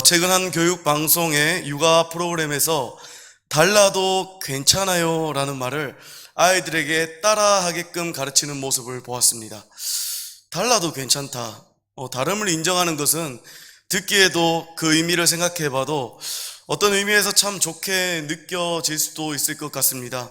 최근 한 교육 방송의 육아 프로그램에서 달라도 괜찮아요 라는 말을 아이들에게 따라하게끔 가르치는 모습을 보았습니다. 달라도 괜찮다. 다름을 인정하는 것은 듣기에도 그 의미를 생각해 봐도 어떤 의미에서 참 좋게 느껴질 수도 있을 것 같습니다.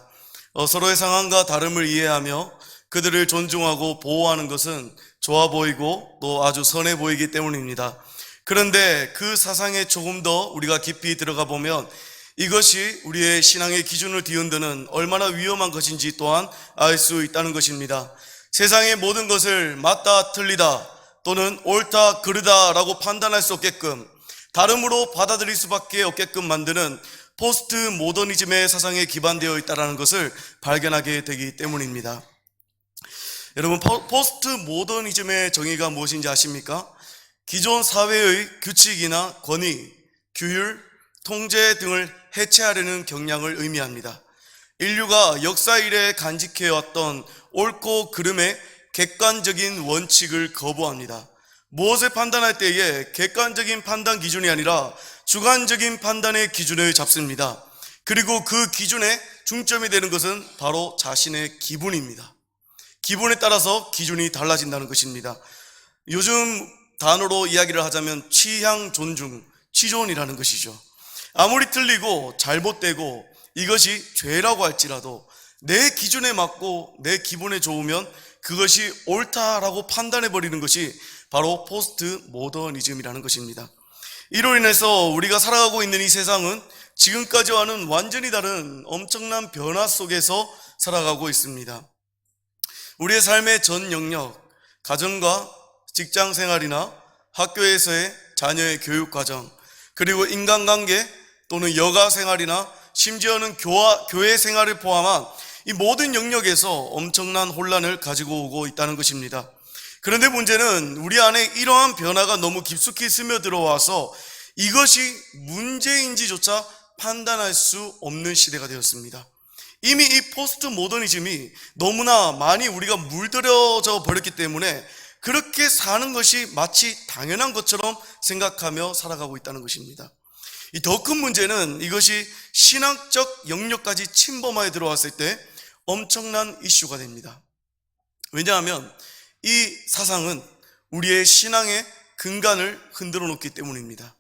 서로의 상황과 다름을 이해하며 그들을 존중하고 보호하는 것은 좋아 보이고 또 아주 선해 보이기 때문입니다. 그런데 그 사상에 조금 더 우리가 깊이 들어가 보면 이것이 우리의 신앙의 기준을 뒤흔드는 얼마나 위험한 것인지 또한 알 수 있다는 것입니다. 세상의 모든 것을 맞다 틀리다 또는 옳다 그르다 라고 판단할 수 없게끔 다름으로 받아들일 수밖에 없게끔 만드는 포스트 모더니즘의 사상에 기반되어 있다는 것을 발견하게 되기 때문입니다. 여러분, 포스트 모더니즘의 정의가 무엇인지 아십니까? 기존 사회의 규칙이나 권위, 규율, 통제 등을 해체하려는 경향을 의미합니다. 인류가 역사 이래 간직해왔던 옳고 그름의 객관적인 원칙을 거부합니다. 무엇을 판단할 때에 객관적인 판단 기준이 아니라 주관적인 판단의 기준을 잡습니다. 그리고 그 기준의 중점이 되는 것은 바로 자신의 기분입니다. 기분에 따라서 기준이 달라진다는 것입니다. 요즘 단어로 이야기를 하자면 취향 존중, 취존이라는 것이죠. 아무리 틀리고 잘못되고 이것이 죄라고 할지라도 내 기준에 맞고 내 기분에 좋으면 그것이 옳다라고 판단해버리는 것이 바로 포스트 모더니즘이라는 것입니다. 이로 인해서 우리가 살아가고 있는 이 세상은 지금까지와는 완전히 다른 엄청난 변화 속에서 살아가고 있습니다. 우리의 삶의 전 영역, 가정과 직장 생활이나 학교에서의 자녀의 교육 과정, 그리고 인간관계 또는 여가 생활이나 심지어는 교회 생활을 포함한 이 모든 영역에서 엄청난 혼란을 가지고 오고 있다는 것입니다. 그런데 문제는 우리 안에 이러한 변화가 너무 깊숙이 스며들어와서 이것이 문제인지조차 판단할 수 없는 시대가 되었습니다. 이미 이 포스트 모더니즘이 너무나 많이 우리가 물들여져 버렸기 때문에 그렇게 사는 것이 마치 당연한 것처럼 생각하며 살아가고 있다는 것입니다. 이 더 큰 문제는 이것이 신앙적 영역까지 침범하여 들어왔을 때 엄청난 이슈가 됩니다. 왜냐하면 이 사상은 우리의 신앙의 근간을 흔들어 놓기 때문입니다.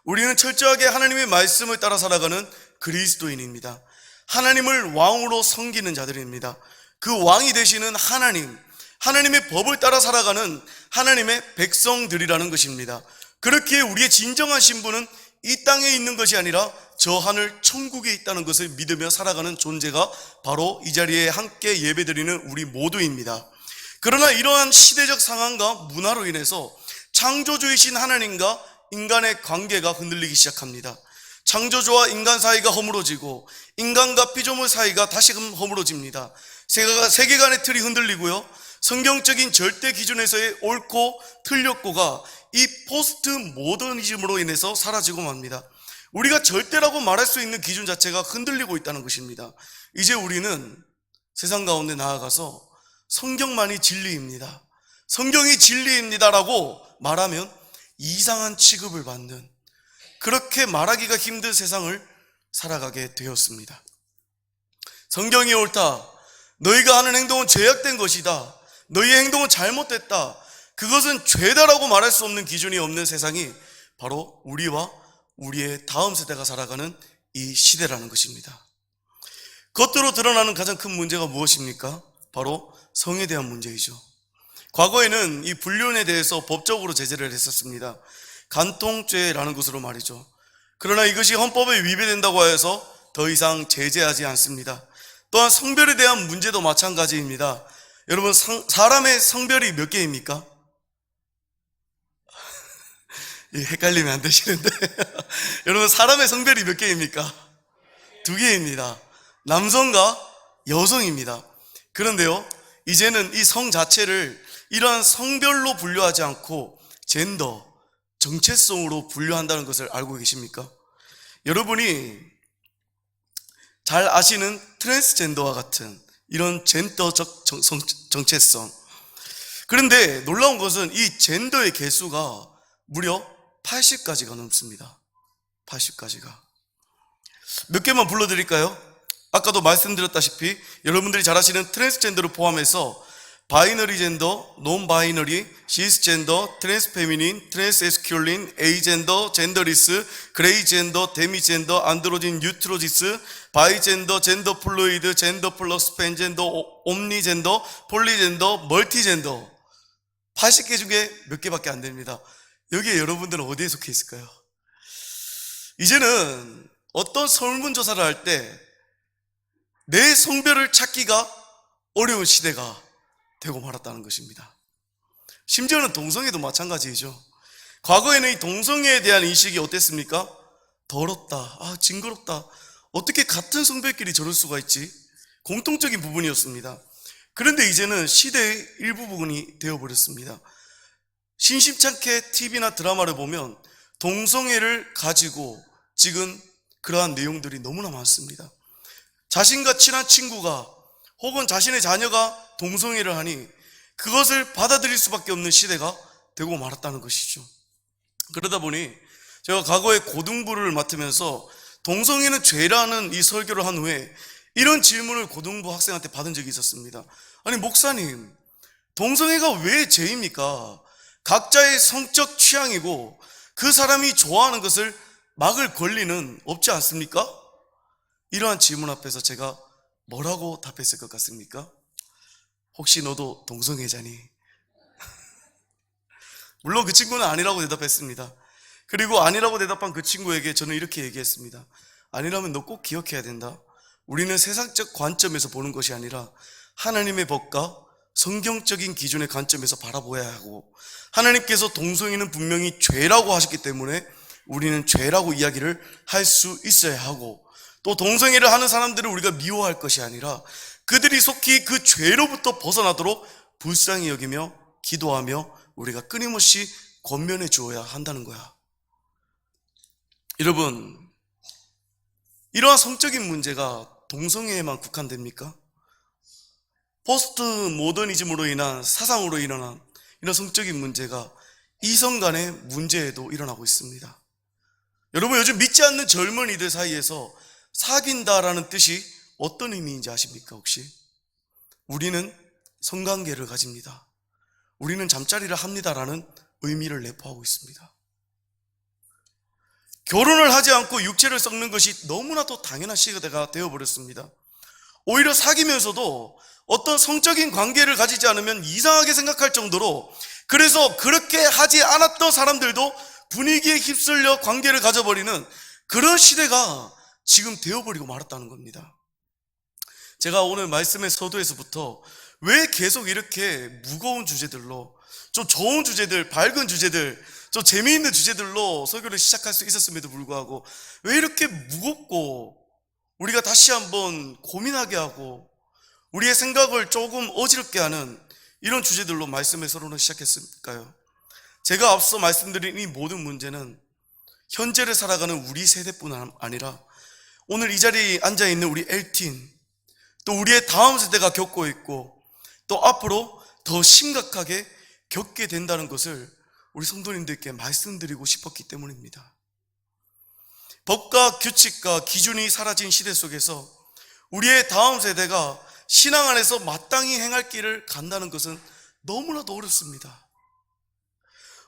우리는 철저하게 하나님의 말씀을 따라 살아가는 그리스도인입니다. 하나님을 왕으로 섬기는 자들입니다. 그 왕이 되시는 하나님의 법을 따라 살아가는 하나님의 백성들이라는 것입니다. 그렇게 우리의 진정한 신분은 이 땅에 있는 것이 아니라 저 하늘 천국에 있다는 것을 믿으며 살아가는 존재가 바로 이 자리에 함께 예배드리는 우리 모두입니다. 그러나 이러한 시대적 상황과 문화로 인해서 창조주이신 하나님과 인간의 관계가 흔들리기 시작합니다. 창조주와 인간 사이가 허물어지고 인간과 피조물 사이가 다시금 허물어집니다. 세계관의 틀이 흔들리고요. 성경적인 절대 기준에서의 옳고 틀렸고가 이 포스트 모더니즘으로 인해서 사라지고 맙니다. 우리가 절대라고 말할 수 있는 기준 자체가 흔들리고 있다는 것입니다. 이제 우리는 세상 가운데 나아가서 성경만이 진리입니다. 성경이 진리입니다라고 말하면 이상한 취급을 받는, 그렇게 말하기가 힘든 세상을 살아가게 되었습니다. 성경이 옳다. 너희가 하는 행동은 죄악된 것이다. 너희의 행동은 잘못됐다. 그것은 죄다라고 말할 수 없는 기준이 없는 세상이 바로 우리와 우리의 다음 세대가 살아가는 이 시대라는 것입니다. 겉으로 드러나는 가장 큰 문제가 무엇입니까? 바로 성에 대한 문제이죠. 과거에는 이 불륜에 대해서 법적으로 제재를 했었습니다. 간통죄라는 것으로 말이죠. 그러나 이것이 헌법에 위배된다고 해서 더 이상 제재하지 않습니다. 또한 성별에 대한 문제도 마찬가지입니다. 여러분, 사람의 성별이 몇 개입니까? 헷갈리면 안 되시는데 여러분, 사람의 성별이 몇 개입니까? 2개입니다. 남성과 여성입니다. 그런데요, 이제는 이 성 자체를 이러한 성별로 분류하지 않고 젠더, 정체성으로 분류한다는 것을 알고 계십니까? 여러분이 잘 아시는 트랜스젠더와 같은 이런 젠더적 정체성. 그런데 놀라운 것은 이 젠더의 개수가 무려 80가지가 넘습니다. 80가지가. 몇 개만 불러드릴까요? 아까도 말씀드렸다시피 여러분들이 잘 아시는 트랜스젠더를 포함해서 바이너리 젠더, 논 바이너리, 시스젠더, 트랜스페미닌, 트랜스에스큘린, 에이젠더, 젠더리스, 그레이 젠더, 데미젠더, 안드로진, 유트로지스, 바이젠더, 젠더 플루이드, 젠더 플러스 팬젠더, 옴니젠더, 폴리젠더, 멀티젠더. 80개 중에 몇 개밖에 안 됩니다. 여기에 여러분들은 어디에 속해 있을까요? 이제는 어떤 설문조사를 할 때 내 성별을 찾기가 어려운 시대가 되고 말았다는 것입니다. 심지어는 동성애도 마찬가지이죠. 과거에는 이 동성애에 대한 인식이 어땠습니까? 더럽다, 징그럽다, 어떻게 같은 성별끼리 저럴 수가 있지? 공통적인 부분이었습니다. 그런데 이제는 시대의 일부분이 되어버렸습니다. 심심찮게 TV나 드라마를 보면 동성애를 가지고 지금 그러한 내용들이 너무나 많습니다. 자신과 친한 친구가 혹은 자신의 자녀가 동성애를 하니 그것을 받아들일 수밖에 없는 시대가 되고 말았다는 것이죠. 그러다 보니 제가 과거에 고등부를 맡으면서 동성애는 죄라는 이 설교를 한 후에 이런 질문을 고등부 학생한테 받은 적이 있었습니다. 아니 목사님, 동성애가 왜 죄입니까? 각자의 성적 취향이고 그 사람이 좋아하는 것을 막을 권리는 없지 않습니까? 이러한 질문 앞에서 제가 뭐라고 답했을 것 같습니까? 혹시 너도 동성애자니? 물론 그 친구는 아니라고 대답했습니다. 그리고 아니라고 대답한 그 친구에게 저는 이렇게 얘기했습니다. 아니라면 너 꼭 기억해야 된다. 우리는 세상적 관점에서 보는 것이 아니라 하나님의 법과 성경적인 기준의 관점에서 바라보아야 하고, 하나님께서 동성애는 분명히 죄라고 하셨기 때문에 우리는 죄라고 이야기를 할 수 있어야 하고, 또 동성애를 하는 사람들을 우리가 미워할 것이 아니라 그들이 속히 그 죄로부터 벗어나도록 불쌍히 여기며 기도하며 우리가 끊임없이 권면해 주어야 한다는 거야. 여러분, 이러한 성적인 문제가 동성애에만 국한됩니까? 포스트 모더니즘으로 인한 사상으로 일어난 이런 성적인 문제가 이성 간의 문제에도 일어나고 있습니다. 여러분, 요즘 믿지 않는 젊은이들 사이에서 사귄다라는 뜻이 어떤 의미인지 아십니까 혹시? 우리는 성관계를 가집니다. 우리는 잠자리를 합니다라는 의미를 내포하고 있습니다. 결혼을 하지 않고 육체를 썩는 것이 너무나도 당연한 시대가 되어버렸습니다. 오히려 사귀면서도 어떤 성적인 관계를 가지지 않으면 이상하게 생각할 정도로, 그래서 그렇게 하지 않았던 사람들도 분위기에 휩쓸려 관계를 가져버리는 그런 시대가 지금 되어버리고 말았다는 겁니다. 제가 오늘 말씀의 서두에서부터 왜 계속 이렇게 무거운 주제들로, 좀 좋은 주제들, 밝은 주제들, 좀 재미있는 주제들로 설교를 시작할 수 있었음에도 불구하고 왜 이렇게 무겁고 우리가 다시 한번 고민하게 하고 우리의 생각을 조금 어지럽게 하는 이런 주제들로 말씀의 서론을 시작했을까요? 제가 앞서 말씀드린 이 모든 문제는 현재를 살아가는 우리 세대뿐 아니라 오늘 이 자리에 앉아있는 우리 엘틴, 또 우리의 다음 세대가 겪고 있고 또 앞으로 더 심각하게 겪게 된다는 것을 우리 성도님들께 말씀드리고 싶었기 때문입니다. 법과 규칙과 기준이 사라진 시대 속에서 우리의 다음 세대가 신앙 안에서 마땅히 행할 길을 간다는 것은 너무나도 어렵습니다.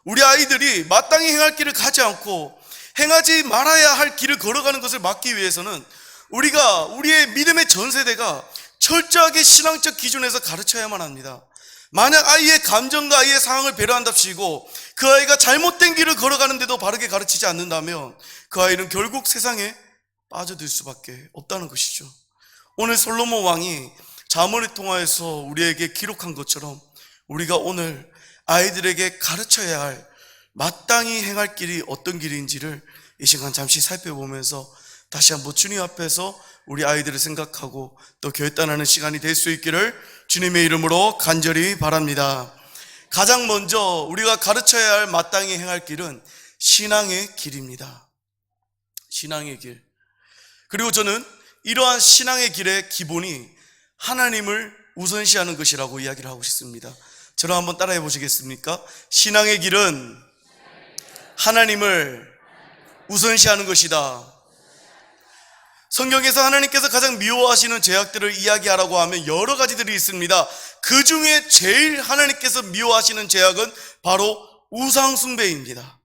우리 아이들이 마땅히 행할 길을 가지 않고 행하지 말아야 할 길을 걸어가는 것을 막기 위해서는 우리의 믿음의 전 세대가 철저하게 신앙적 기준에서 가르쳐야만 합니다. 만약 아이의 감정과 아이의 상황을 배려한답시고 그 아이가 잘못된 길을 걸어가는데도 바르게 가르치지 않는다면 그 아이는 결국 세상에 빠져들 수밖에 없다는 것이죠. 오늘 솔로몬 왕이 잠언을 통하여서 우리에게 기록한 것처럼 우리가 오늘 아이들에게 가르쳐야 할 마땅히 행할 길이 어떤 길인지를 이 시간 잠시 살펴보면서 다시 한번 주님 앞에서 우리 아이들을 생각하고 또 결단하는 시간이 될 수 있기를 주님의 이름으로 간절히 바랍니다. 가장 먼저 우리가 가르쳐야 할 마땅히 행할 길은 신앙의 길입니다. 신앙의 길. 그리고 저는 이러한 신앙의 길의 기본이 하나님을 우선시하는 것이라고 이야기를 하고 싶습니다. 저랑 한번 따라해 보시겠습니까? 신앙의 길은 하나님을 우선시하는 것이다. 성경에서 하나님께서 가장 미워하시는 죄악들을 이야기하라고 하면 여러 가지들이 있습니다. 그 중에 제일 하나님께서 미워하시는 죄악은 바로 우상숭배입니다.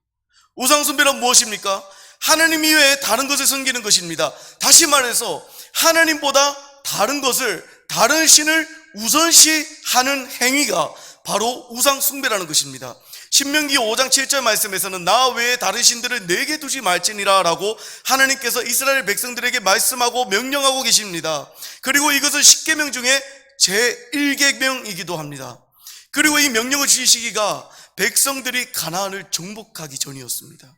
우상숭배란 무엇입니까? 하나님 이외에 다른 것을 섬기는 것입니다. 다시 말해서 하나님보다 다른 신을 우선시하는 행위가 바로 우상숭배라는 것입니다. 신명기 5장 7절 말씀에서는 나 외에 다른 신들을 내게 두지 말지니라 라고 하나님께서 이스라엘 백성들에게 말씀하고 명령하고 계십니다. 그리고 이것은 십계명 중에 제1계명이기도 합니다. 그리고 이 명령을 주신 시기가 백성들이 가나안을 정복하기 전이었습니다.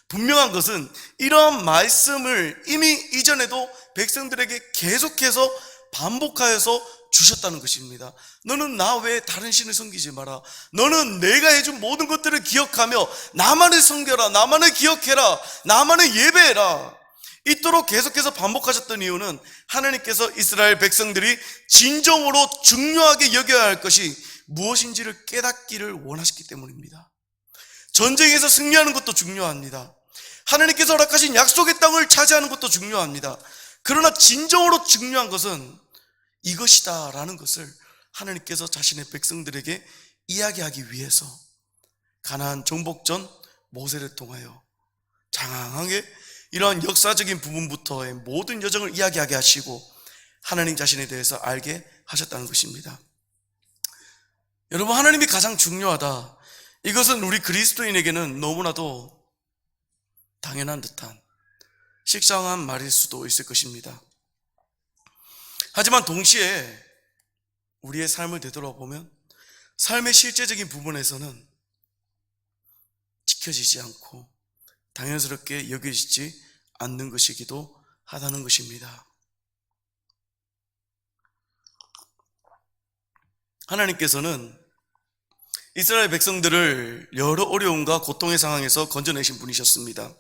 분명한 것은 이러한 말씀을 이미 이전에도 백성들에게 계속해서 반복하여서 주셨다는 것입니다. 너는 나 외에 다른 신을 섬기지 마라. 너는 내가 해준 모든 것들을 기억하며 나만을 섬겨라. 나만을 기억해라. 나만을 예배해라. 이토록 계속해서 반복하셨던 이유는 하나님께서 이스라엘 백성들이 진정으로 중요하게 여겨야 할 것이 무엇인지를 깨닫기를 원하셨기 때문입니다. 전쟁에서 승리하는 것도 중요합니다. 하나님께서 허락하신 약속의 땅을 차지하는 것도 중요합니다. 그러나 진정으로 중요한 것은 이것이다 라는 것을 하나님께서 자신의 백성들에게 이야기하기 위해서 가나안 정복 전 모세를 통하여 장황하게 이러한 역사적인 부분부터의 모든 여정을 이야기하게 하시고 하나님 자신에 대해서 알게 하셨다는 것입니다. 여러분, 하나님이 가장 중요하다, 이것은 우리 그리스도인에게는 너무나도 당연한 듯한 식상한 말일 수도 있을 것입니다. 하지만 동시에 우리의 삶을 되돌아보면 삶의 실제적인 부분에서는 지켜지지 않고 당연스럽게 여겨지지 않는 것이기도 하다는 것입니다. 하나님께서는 이스라엘 백성들을 여러 어려움과 고통의 상황에서 건져내신 분이셨습니다.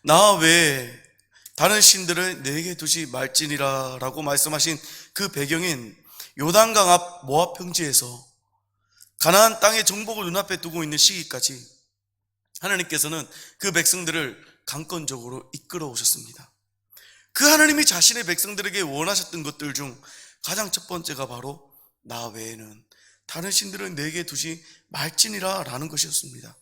나 외에 다른 신들을 내게 두지 말지니라 라고 말씀하신 그 배경인 요단강 앞 모압 평지에서 가나안 땅의 정복을 눈앞에 두고 있는 시기까지 하나님께서는 그 백성들을 강권적으로 이끌어 오셨습니다. 그 하나님이 자신의 백성들에게 원하셨던 것들 중 가장 첫 번째가 바로 나 외에는 다른 신들을 내게 두지 말지니라 라는 것이었습니다.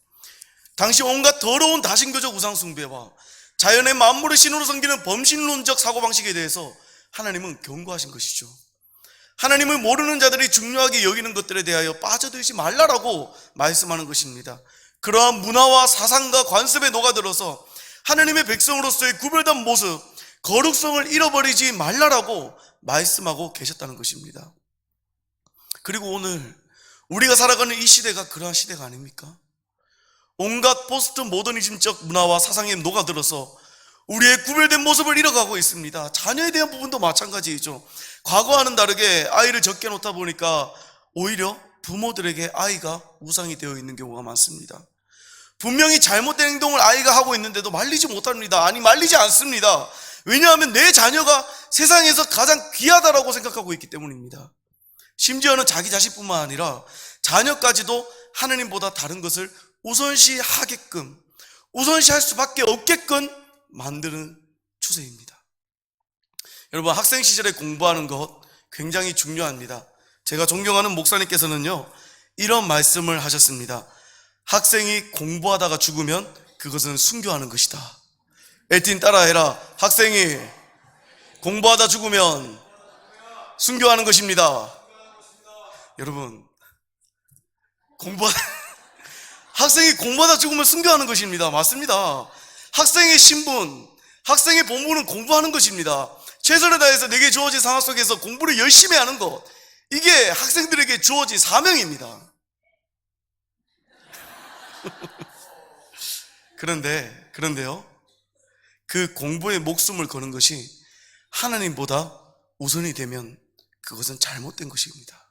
당시 온갖 더러운 다신교적 우상숭배와 자연의 만물을 신으로 섬기는 범신론적 사고방식에 대해서 하나님은 경고하신 것이죠. 하나님을 모르는 자들이 중요하게 여기는 것들에 대하여 빠져들지 말라라고 말씀하는 것입니다. 그러한 문화와 사상과 관습에 녹아들어서 하나님의 백성으로서의 구별된 모습, 거룩성을 잃어버리지 말라라고 말씀하고 계셨다는 것입니다. 그리고 오늘 우리가 살아가는 이 시대가 그러한 시대가 아닙니까? 온갖 포스트 모더니즘적 문화와 사상에 녹아들어서 우리의 구별된 모습을 잃어가고 있습니다. 자녀에 대한 부분도 마찬가지이죠. 과거와는 다르게 아이를 적게 놓다 보니까 오히려 부모들에게 아이가 우상이 되어 있는 경우가 많습니다. 분명히 잘못된 행동을 아이가 하고 있는데도 말리지 못합니다. 아니, 말리지 않습니다. 왜냐하면 내 자녀가 세상에서 가장 귀하다라고 생각하고 있기 때문입니다. 심지어는 자기 자식뿐만 아니라 자녀까지도 하나님보다 다른 것을 우선시하게끔, 우선시할 수밖에 없게끔 만드는 추세입니다. 여러분, 학생 시절에 공부하는 것 굉장히 중요합니다. 제가 존경하는 목사님께서는요, 이런 말씀을 하셨습니다. 학생이 공부하다가 죽으면 그것은 순교하는 것이다. 에틴 따라해라. 학생이 공부하다 죽으면 순교하는 것입니다. 여러분, 학생이 공부하다 죽으면 순교하는 것입니다. 맞습니다. 학생의 신분, 학생의 본분은 공부하는 것입니다. 최선을 다해서 내게 주어진 상황 속에서 공부를 열심히 하는 것, 이게 학생들에게 주어진 사명입니다. 그런데요, 그 공부에 목숨을 거는 것이 하나님보다 우선이 되면 그것은 잘못된 것입니다.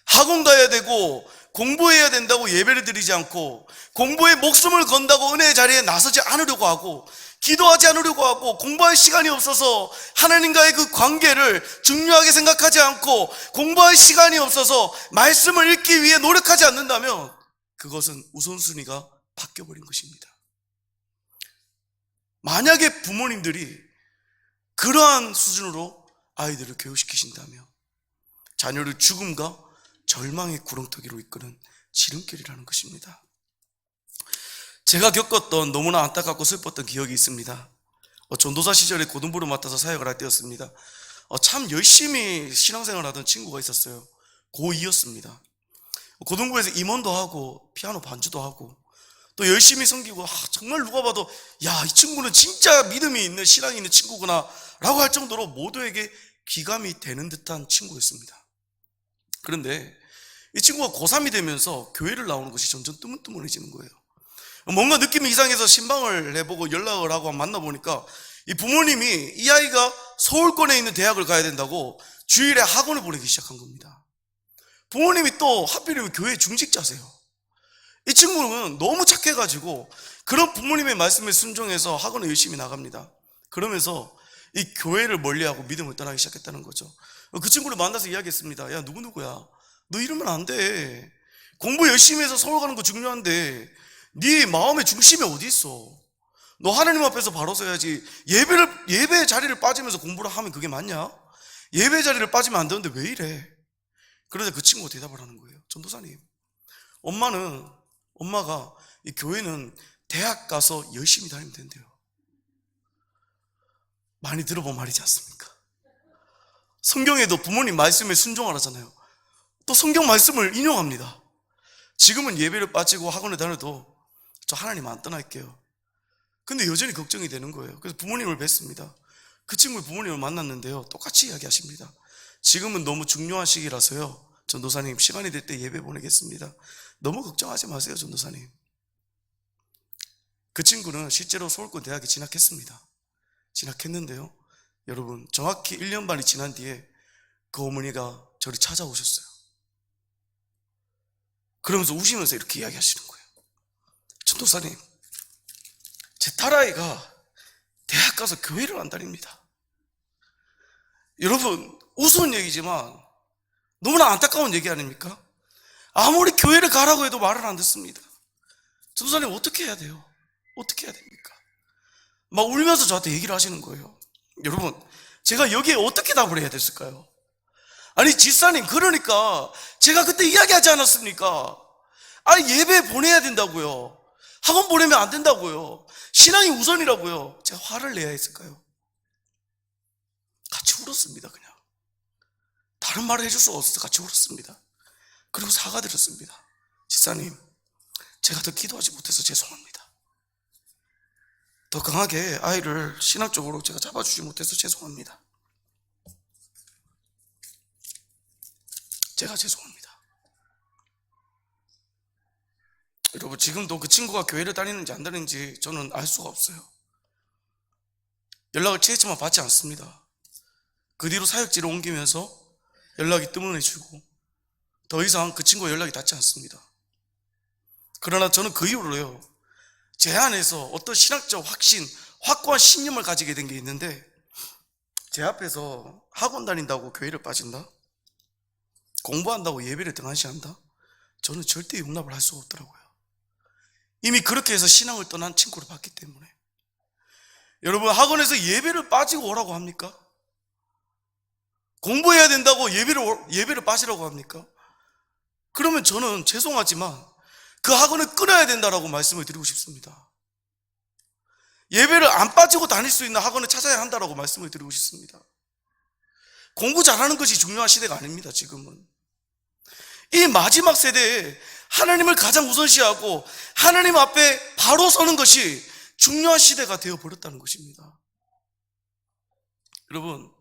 학원 가야 되고 공부해야 된다고 예배를 드리지 않고 공부에 목숨을 건다고 은혜의 자리에 나서지 않으려고 하고 기도하지 않으려고 하고 공부할 시간이 없어서 하나님과의 그 관계를 중요하게 생각하지 않고 공부할 시간이 없어서 말씀을 읽기 위해 노력하지 않는다면 그것은 우선순위가 바뀌어버린 것입니다. 만약에 부모님들이 그러한 수준으로 아이들을 교육시키신다면 자녀를 죽음과 절망의 구렁텅이로 이끄는 지름길이라는 것입니다. 제가 겪었던 너무나 안타깝고 슬펐던 기억이 있습니다. 전도사 시절에 고등부를 맡아서 사역을 할 때였습니다. 참 열심히 신앙생활 하던 친구가 있었어요. 고2였습니다. 고등부에서 임원도 하고 피아노 반주도 하고 또 열심히 섬기고 정말 누가 봐도 야, 이 친구는 진짜 믿음이 있는 신앙이 있는 친구구나 라고 할 정도로 모두에게 기감이 되는 듯한 친구였습니다. 그런데 이 친구가 고3이 되면서 교회를 나오는 것이 점점 뜨문뜨문해지는 거예요. 뭔가 느낌이 이상해서 신방을 해보고 연락을 하고 만나보니까 이 부모님이 이 아이가 서울권에 있는 대학을 가야 된다고 주일에 학원을 보내기 시작한 겁니다. 부모님이 또 하필이면 교회 중직자세요. 이 친구는 너무 착해가지고 그런 부모님의 말씀에 순종해서 학원에 열심히 나갑니다. 그러면서 이 교회를 멀리하고 믿음을 떠나기 시작했다는 거죠. 그 친구를 만나서 이야기했습니다. 야, 누구야? 너 이러면 안 돼. 공부 열심히 해서 서울 가는 거 중요한데 네 마음의 중심이 어디 있어? 너 하나님 앞에서 바로 서야지. 예배 자리를 빠지면서 공부를 하면 그게 맞냐? 예배 자리를 빠지면 안 되는데 왜 이래? 그러자 그 친구가 대답을 하는 거예요. 전도사님, 엄마가 이 교회는 대학 가서 열심히 다니면 된대요. 많이 들어본 말이지 않습니까? 성경에도 부모님 말씀에 순종하라잖아요. 또 성경 말씀을 인용합니다. 지금은 예배를 빠지고 학원에 다녀도 저 하나님 안 떠날게요. 근데 여전히 걱정이 되는 거예요. 그래서 부모님을 뵀습니다. 그 친구의 부모님을 만났는데요, 똑같이 이야기하십니다. 지금은 너무 중요한 시기라서요, 전도사님 시간이 될 때 예배 보내겠습니다. 너무 걱정하지 마세요, 전도사님. 그 친구는 실제로 서울권 대학에 진학했습니다. 진학했는데요, 여러분, 정확히 1년 반이 지난 뒤에 그 어머니가 저를 찾아오셨어요. 그러면서 우시면서 이렇게 이야기하시는 거예요. 전도사님, 제 딸아이가 대학 가서 교회를 안 다닙니다. 여러분, 우스운 얘기지만 너무나 안타까운 얘기 아닙니까? 아무리 교회를 가라고 해도 말을 안 듣습니다. 전도사님, 어떻게 해야 돼요? 어떻게 해야 됩니까? 막 울면서 저한테 얘기를 하시는 거예요. 여러분, 제가 여기에 어떻게 답을 해야 됐을까요? 아니, 집사님, 그러니까 제가 그때 이야기하지 않았습니까? 아니, 예배 보내야 된다고요. 학원 보내면 안 된다고요. 신앙이 우선이라고요. 제가 화를 내야 했을까요? 같이 울었습니다. 그냥 다른 말을 해줄 수가 없어서 같이 울었습니다. 그리고 사과드렸습니다. 집사님, 제가 더 기도하지 못해서 죄송합니다. 더 강하게 아이를 신학적으로 제가 잡아주지 못해서 죄송합니다. 제가 죄송합니다. 여러분, 지금도 그 친구가 교회를 다니는지 안 다니는지 저는 알 수가 없어요. 연락을 취했지만 받지 않습니다. 그 뒤로 사역지를 옮기면서 연락이 뜸해지고 더 이상 그 친구와 연락이 닿지 않습니다. 그러나 저는 그 이후로요, 제 안에서 어떤 신학적 확신, 확고한 신념을 가지게 된 게 있는데, 제 앞에서 학원 다닌다고 교회를 빠진다? 공부한다고 예배를 등한시한다? 저는 절대 용납을 할 수가 없더라고요. 이미 그렇게 해서 신앙을 떠난 친구를 봤기 때문에. 여러분, 학원에서 예배를 빠지고 오라고 합니까? 공부해야 된다고 예배를 빠지라고 합니까? 그러면 저는 죄송하지만 그 학원을 끊어야 된다라고 말씀을 드리고 싶습니다. 예배를 안 빠지고 다닐 수 있는 학원을 찾아야 한다라고 말씀을 드리고 싶습니다. 공부 잘하는 것이 중요한 시대가 아닙니다. 지금은 이 마지막 세대에 하나님을 가장 우선시하고 하나님 앞에 바로 서는 것이 중요한 시대가 되어버렸다는 것입니다. 여러분,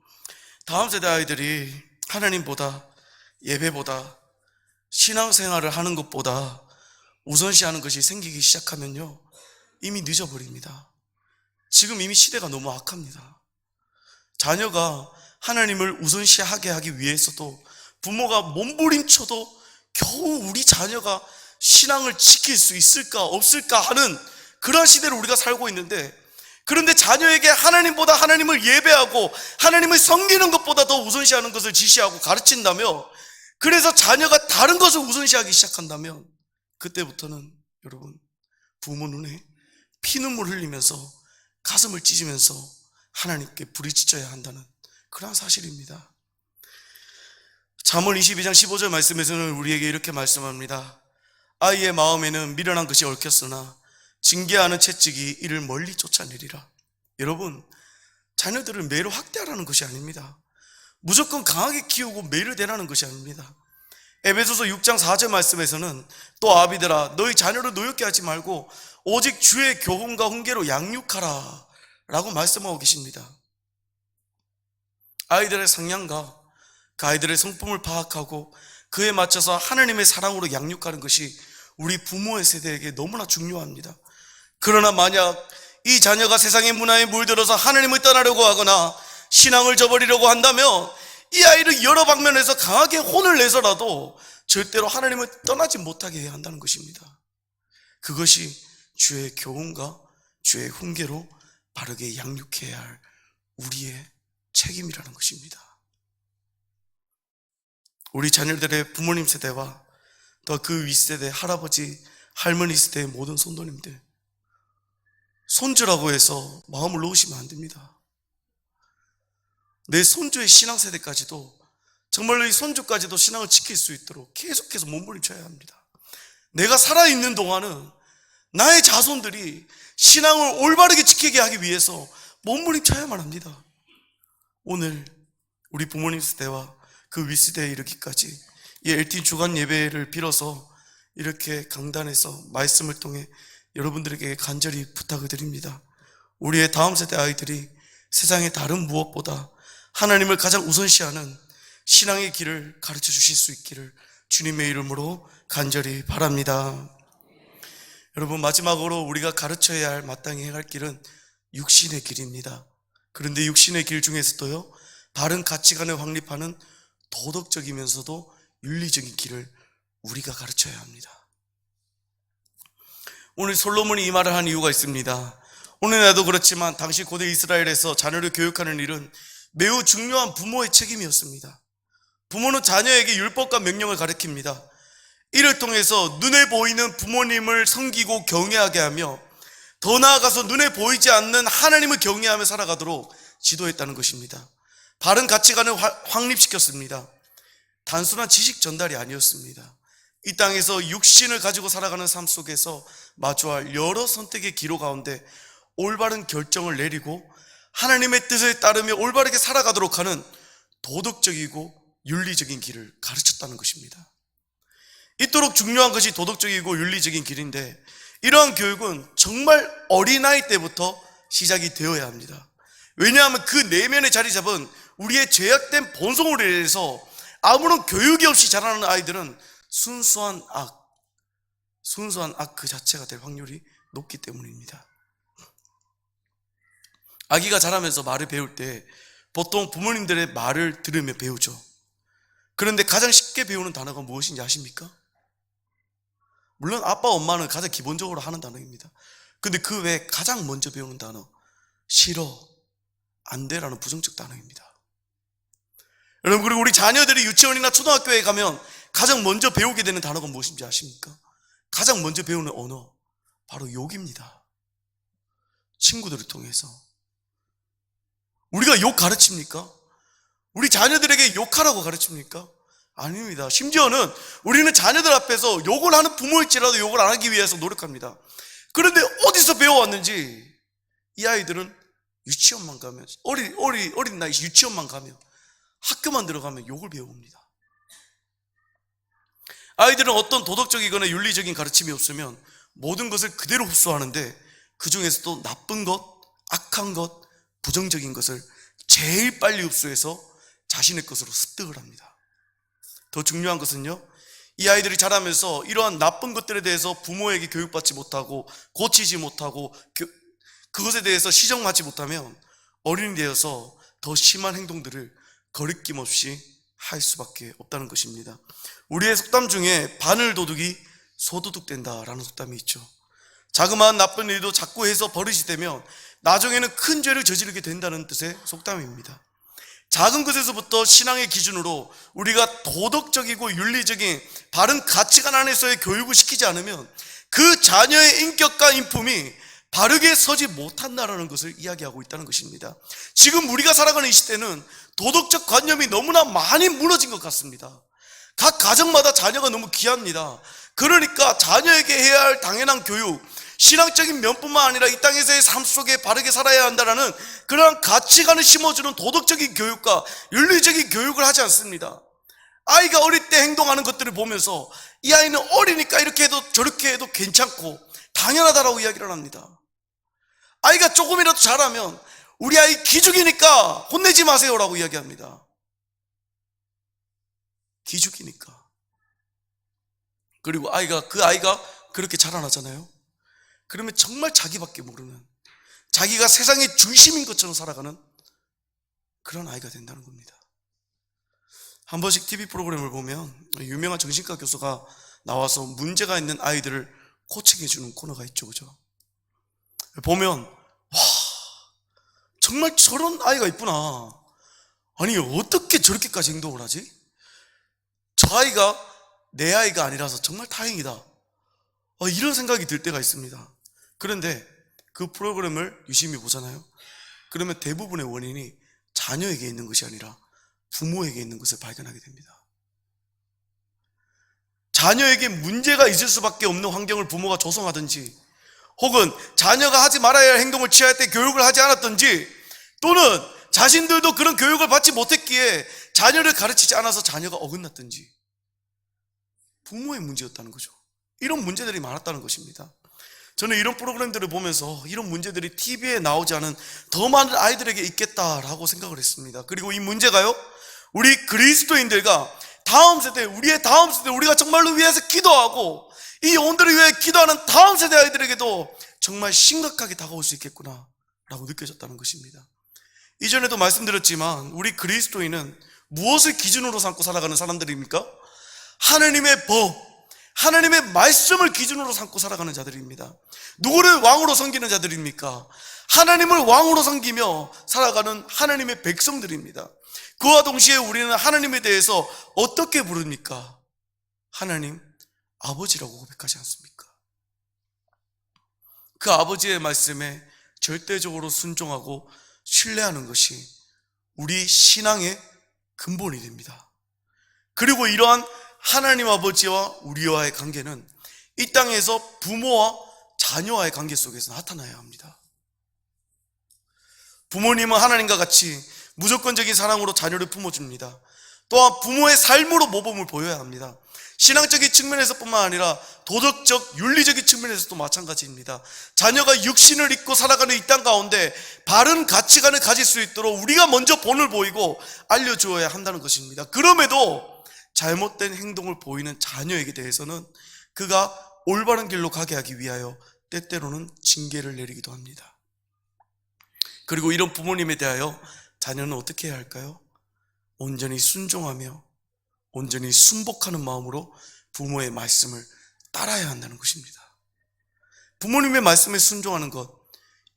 다음 세대 아이들이 하나님보다, 예배보다, 신앙생활을 하는 것보다 우선시하는 것이 생기기 시작하면요, 이미 늦어버립니다. 지금 이미 시대가 너무 악합니다. 자녀가 하나님을 우선시하게 하기 위해서도 부모가 몸부림쳐도 겨우 우리 자녀가 신앙을 지킬 수 있을까 없을까 하는 그런 시대를 우리가 살고 있는데, 그런데 자녀에게 하나님보다 하나님을 예배하고 하나님을 섬기는 것보다 더 우선시하는 것을 지시하고 가르친다며, 그래서 자녀가 다른 것을 우선시하기 시작한다면 그때부터는 여러분 부모 눈에 피눈물 흘리면서 가슴을 찢으면서 하나님께 부르짖어야 한다는 그러한 사실입니다. 잠언 22장 15절 말씀에서는 우리에게 이렇게 말씀합니다. 아이의 마음에는 미련한 것이 얽혔으나 징계하는 채찍이 이를 멀리 쫓아내리라. 여러분, 자녀들을 매로 학대하라는 것이 아닙니다. 무조건 강하게 키우고 매를 대라는 것이 아닙니다. 에베소서 6장 4절 말씀에서는 또 아비들아 너희 자녀를 노엽게 하지 말고 오직 주의 교훈과 훈계로 양육하라 라고 말씀하고 계십니다. 아이들의 상냥과 그 아이들의 성품을 파악하고 그에 맞춰서 하나님의 사랑으로 양육하는 것이 우리 부모의 세대에게 너무나 중요합니다. 그러나 만약 이 자녀가 세상의 문화에 물들어서 하나님을 떠나려고 하거나 신앙을 저버리려고 한다면 이 아이를 여러 방면에서 강하게 혼을 내서라도 절대로 하나님을 떠나지 못하게 해야 한다는 것입니다. 그것이 주의 교훈과 주의 훈계로 바르게 양육해야 할 우리의 책임이라는 것입니다. 우리 자녀들의 부모님 세대와 또 그 윗세대 할아버지 할머니 세대의 모든 손도님들, 손주라고 해서 마음을 놓으시면 안 됩니다. 내 손주의 신앙세대까지도 정말로 이 손주까지도 신앙을 지킬 수 있도록 계속해서 몸부림쳐야 합니다. 내가 살아있는 동안은 나의 자손들이 신앙을 올바르게 지키게 하기 위해서 몸부림쳐야만 합니다. 오늘 우리 부모님 세대와 그 윗세대에 이르기까지 이 LT 주간 예배를 빌어서 이렇게 강단에서 말씀을 통해 여러분들에게 간절히 부탁을 드립니다. 우리의 다음 세대 아이들이 세상의 다른 무엇보다 하나님을 가장 우선시하는 신앙의 길을 가르쳐 주실 수 있기를 주님의 이름으로 간절히 바랍니다. 여러분, 마지막으로 우리가 가르쳐야 할, 마땅히 해야 할 길은 육신의 길입니다. 그런데 육신의 길 중에서도요, 바른 가치관을 확립하는 도덕적이면서도 윤리적인 길을 우리가 가르쳐야 합니다. 오늘 솔로몬이 이 말을 한 이유가 있습니다. 오늘날도 그렇지만 당시 고대 이스라엘에서 자녀를 교육하는 일은 매우 중요한 부모의 책임이었습니다. 부모는 자녀에게 율법과 명령을 가르칩니다. 이를 통해서 눈에 보이는 부모님을 섬기고 경외하게 하며 더 나아가서 눈에 보이지 않는 하나님을 경외하며 살아가도록 지도했다는 것입니다. 바른 가치관을 확립시켰습니다. 단순한 지식 전달이 아니었습니다. 이 땅에서 육신을 가지고 살아가는 삶 속에서 마주할 여러 선택의 기로 가운데 올바른 결정을 내리고 하나님의 뜻에 따르며 올바르게 살아가도록 하는 도덕적이고 윤리적인 길을 가르쳤다는 것입니다. 이토록 중요한 것이 도덕적이고 윤리적인 길인데 이러한 교육은 정말 어린아이 때부터 시작이 되어야 합니다. 왜냐하면 그 내면에 자리 잡은 우리의 죄악된 본성으로 인해서 아무런 교육이 없이 자라는 아이들은 순수한 악 그 자체가 될 확률이 높기 때문입니다. 아기가 자라면서 말을 배울 때 보통 부모님들의 말을 들으며 배우죠. 그런데 가장 쉽게 배우는 단어가 무엇인지 아십니까? 물론 아빠 엄마는 가장 기본적으로 하는 단어입니다. 근데 그 외에 가장 먼저 배우는 단어, 싫어, 안 돼라는 부정적 단어입니다. 여러분, 그리고 우리 자녀들이 유치원이나 초등학교에 가면 가장 먼저 배우게 되는 단어가 무엇인지 아십니까? 가장 먼저 배우는 언어, 바로 욕입니다. 친구들을 통해서. 우리가 욕 가르칩니까? 우리 자녀들에게 욕하라고 가르칩니까? 아닙니다. 심지어는 우리는 자녀들 앞에서 욕을 하는 부모일지라도 욕을 안 하기 위해서 노력합니다. 그런데 어디서 배워왔는지 이 아이들은 유치원만 가면, 어린 나이 유치원만 가면, 학교만 들어가면 욕을 배웁니다. 아이들은 어떤 도덕적이거나 윤리적인 가르침이 없으면 모든 것을 그대로 흡수하는데 그 중에서도 나쁜 것, 악한 것, 부정적인 것을 제일 빨리 흡수해서 자신의 것으로 습득을 합니다. 더 중요한 것은요, 이 아이들이 자라면서 이러한 나쁜 것들에 대해서 부모에게 교육받지 못하고 고치지 못하고 그것에 대해서 시정하지 못하면 어른이 되어서 더 심한 행동들을 거리낌 없이 할 수밖에 없다는 것입니다. 우리의 속담 중에 바늘 도둑이 소도둑 된다라는 속담이 있죠. 자그마한 나쁜 일도 자꾸 해서 버릇이 되면 나중에는 큰 죄를 저지르게 된다는 뜻의 속담입니다. 작은 것에서부터 신앙의 기준으로 우리가 도덕적이고 윤리적인 바른 가치관 안에서의 교육을 시키지 않으면 그 자녀의 인격과 인품이 바르게 서지 못한다는 것을 이야기하고 있다는 것입니다. 지금 우리가 살아가는 이 시대는 도덕적 관념이 너무나 많이 무너진 것 같습니다. 각 가정마다 자녀가 너무 귀합니다. 그러니까 자녀에게 해야 할 당연한 교육, 신앙적인 면뿐만 아니라 이 땅에서의 삶 속에 바르게 살아야 한다는 그러한 가치관을 심어주는 도덕적인 교육과 윤리적인 교육을 하지 않습니다. 아이가 어릴 때 행동하는 것들을 보면서 이 아이는 어리니까 이렇게 해도 저렇게 해도 괜찮고 당연하다라고 이야기를 합니다. 아이가 조금이라도 잘하면 우리 아이 기죽이니까 혼내지 마세요라고 이야기합니다. 기죽이니까. 그리고 그 아이가 그렇게 자라나잖아요. 그러면 정말 자기밖에 모르는, 자기가 세상의 중심인 것처럼 살아가는 그런 아이가 된다는 겁니다. 한 번씩 TV 프로그램을 보면 유명한 정신과 교수가 나와서 문제가 있는 아이들을 코칭해주는 코너가 있죠, 그죠? 보면 와, 정말 저런 아이가 있구나. 아니 어떻게 저렇게까지 행동을 하지? 저 아이가 내 아이가 아니라서 정말 다행이다, 이런 생각이 들 때가 있습니다. 그런데 그 프로그램을 유심히 보잖아요. 그러면 대부분의 원인이 자녀에게 있는 것이 아니라 부모에게 있는 것을 발견하게 됩니다. 자녀에게 문제가 있을 수밖에 없는 환경을 부모가 조성하든지, 혹은 자녀가 하지 말아야 할 행동을 취할 때 교육을 하지 않았든지, 또는 자신들도 그런 교육을 받지 못했기에 자녀를 가르치지 않아서 자녀가 어긋났든지, 부모의 문제였다는 거죠. 이런 문제들이 많았다는 것입니다. 저는 이런 프로그램들을 보면서 이런 문제들이 TV에 나오지 않은 더 많은 아이들에게 있겠다라고 생각을 했습니다. 그리고 이 문제가요, 우리 그리스도인들과 다음 세대, 우리의 다음 세대, 우리가 정말로 위해서 기도하고 이 영혼들을 위해 기도하는 다음 세대 아이들에게도 정말 심각하게 다가올 수 있겠구나 라고 느껴졌다는 것입니다. 이전에도 말씀드렸지만 우리 그리스도인은 무엇을 기준으로 삼고 살아가는 사람들입니까? 하느님의 법, 하나님의 말씀을 기준으로 삼고 살아가는 자들입니다. 누구를 왕으로 섬기는 자들입니까? 하나님을 왕으로 섬기며 살아가는 하나님의 백성들입니다. 그와 동시에 우리는 하나님에 대해서 어떻게 부릅니까? 하나님 아버지라고 고백하지 않습니까? 그 아버지의 말씀에 절대적으로 순종하고 신뢰하는 것이 우리 신앙의 근본이 됩니다. 그리고 이러한 하나님 아버지와 우리와의 관계는 이 땅에서 부모와 자녀와의 관계 속에서 나타나야 합니다. 부모님은 하나님과 같이 무조건적인 사랑으로 자녀를 품어줍니다. 또한 부모의 삶으로 모범을 보여야 합니다. 신앙적인 측면에서뿐만 아니라 도덕적, 윤리적인 측면에서도 마찬가지입니다. 자녀가 육신을 입고 살아가는 이 땅 가운데 바른 가치관을 가질 수 있도록 우리가 먼저 본을 보이고 알려주어야 한다는 것입니다. 그럼에도 잘못된 행동을 보이는 자녀에게 대해서는 그가 올바른 길로 가게 하기 위하여 때때로는 징계를 내리기도 합니다. 그리고 이런 부모님에 대하여 자녀는 어떻게 해야 할까요? 온전히 순종하며 온전히 순복하는 마음으로 부모의 말씀을 따라야 한다는 것입니다. 부모님의 말씀에 순종하는 것,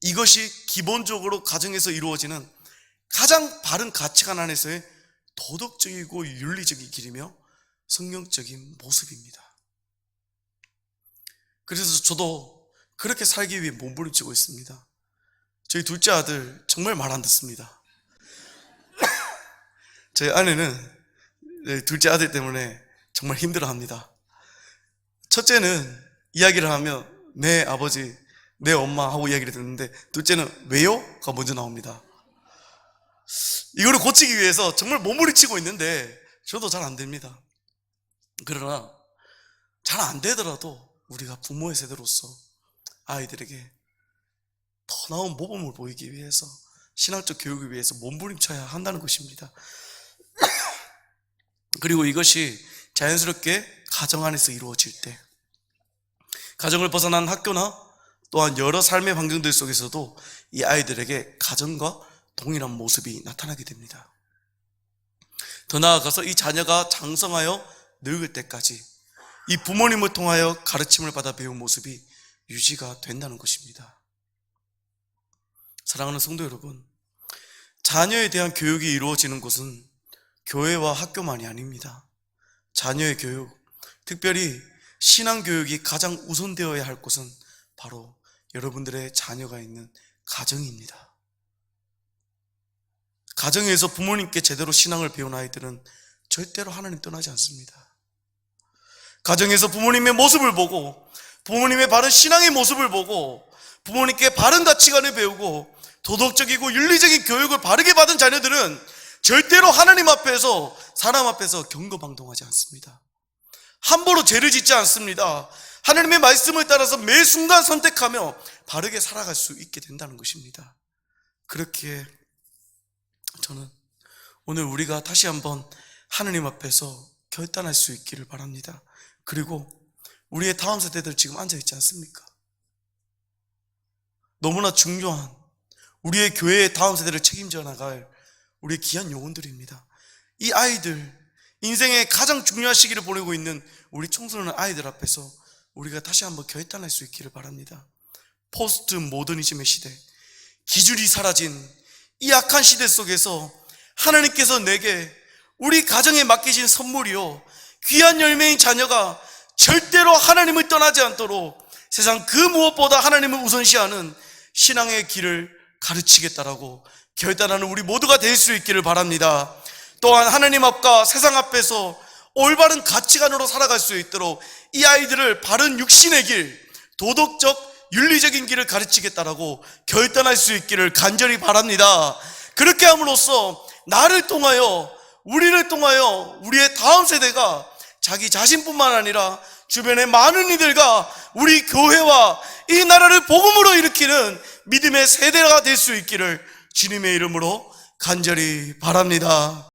이것이 기본적으로 가정에서 이루어지는 가장 바른 가치관 안에서의 도덕적이고 윤리적인 길이며 성경적인 모습입니다. 그래서 저도 그렇게 살기 위해 몸부림치고 있습니다. 저희 둘째 아들 정말 말 안 듣습니다. 저희 아내는 둘째 아들 때문에 정말 힘들어합니다. 첫째는 이야기를 하면 네 아버지, 네 엄마 하고 이야기를 듣는데, 둘째는 왜요? 가 먼저 나옵니다. 이거를 고치기 위해서 정말 몸부림치고 있는데 저도 잘 안 됩니다. 그러나 잘 안 되더라도 우리가 부모의 세대로서 아이들에게 더 나은 모범을 보이기 위해서, 신앙적 교육을 위해서 몸부림쳐야 한다는 것입니다. 그리고 이것이 자연스럽게 가정 안에서 이루어질 때, 가정을 벗어난 학교나 또한 여러 삶의 환경들 속에서도 이 아이들에게 가정과 동일한 모습이 나타나게 됩니다. 더 나아가서 이 자녀가 장성하여 늙을 때까지 이 부모님을 통하여 가르침을 받아 배운 모습이 유지가 된다는 것입니다. 사랑하는 성도 여러분, 자녀에 대한 교육이 이루어지는 곳은 교회와 학교만이 아닙니다. 자녀의 교육, 특별히 신앙교육이 가장 우선되어야 할 곳은 바로 여러분들의 자녀가 있는 가정입니다. 가정에서 부모님께 제대로 신앙을 배운 아이들은 절대로 하나님 떠나지 않습니다. 가정에서 부모님의 모습을 보고, 부모님의 바른 신앙의 모습을 보고, 부모님께 바른 가치관을 배우고 도덕적이고 윤리적인 교육을 바르게 받은 자녀들은 절대로 하나님 앞에서, 사람 앞에서 경거방동하지 않습니다. 함부로 죄를 짓지 않습니다. 하나님의 말씀을 따라서 매 순간 선택하며 바르게 살아갈 수 있게 된다는 것입니다. 그렇기에 저는 오늘 우리가 다시 한번 하나님 앞에서 결단할 수 있기를 바랍니다. 그리고 우리의 다음 세대들 지금 앉아있지 않습니까? 너무나 중요한 우리의 교회의 다음 세대를 책임져 나갈 우리의 귀한 영혼들입니다. 이 아이들, 인생의 가장 중요한 시기를 보내고 있는 우리 청소년 아이들 앞에서 우리가 다시 한번 결단할 수 있기를 바랍니다. 포스트 모더니즘의 시대, 기준이 사라진 이 악한 시대 속에서 하나님께서 내게 우리 가정에 맡기신 선물이요, 귀한 열매인 자녀가 절대로 하나님을 떠나지 않도록 세상 그 무엇보다 하나님을 우선시하는 신앙의 길을 가르치겠다라고 결단하는 우리 모두가 될 수 있기를 바랍니다. 또한 하나님 앞과 세상 앞에서 올바른 가치관으로 살아갈 수 있도록 이 아이들을 바른 육신의 길, 도덕적 윤리적인 길을 가르치겠다라고 결단할 수 있기를 간절히 바랍니다. 그렇게 함으로써 나를 통하여, 우리를 통하여 우리의 다음 세대가 자기 자신뿐만 아니라 주변의 많은 이들과 우리 교회와 이 나라를 복음으로 일으키는 믿음의 세대가 될 수 있기를 주님의 이름으로 간절히 바랍니다.